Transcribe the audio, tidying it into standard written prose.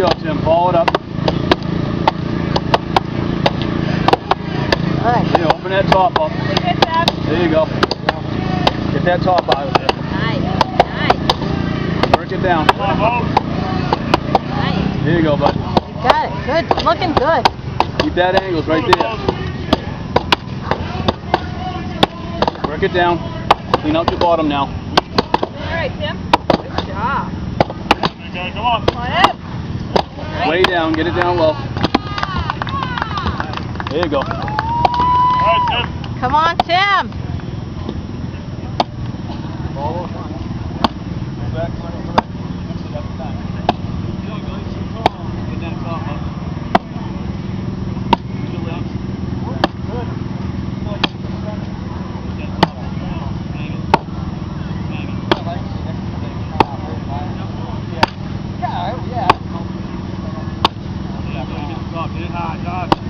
go, Tim. Follow it up. Good. There you go. Open that top up. There you go. Get that top out of there. Nice. Nice. Work it down. Nice. There you go, bud. You got it. Good. Looking good. Keep that angles right there. Work it down. Clean out your bottom now. All right, Tim. Good job. Come on. Come on up. Way down. Get it down low. There you go. All right, Tim. Come on, Tim. Get it high, Josh.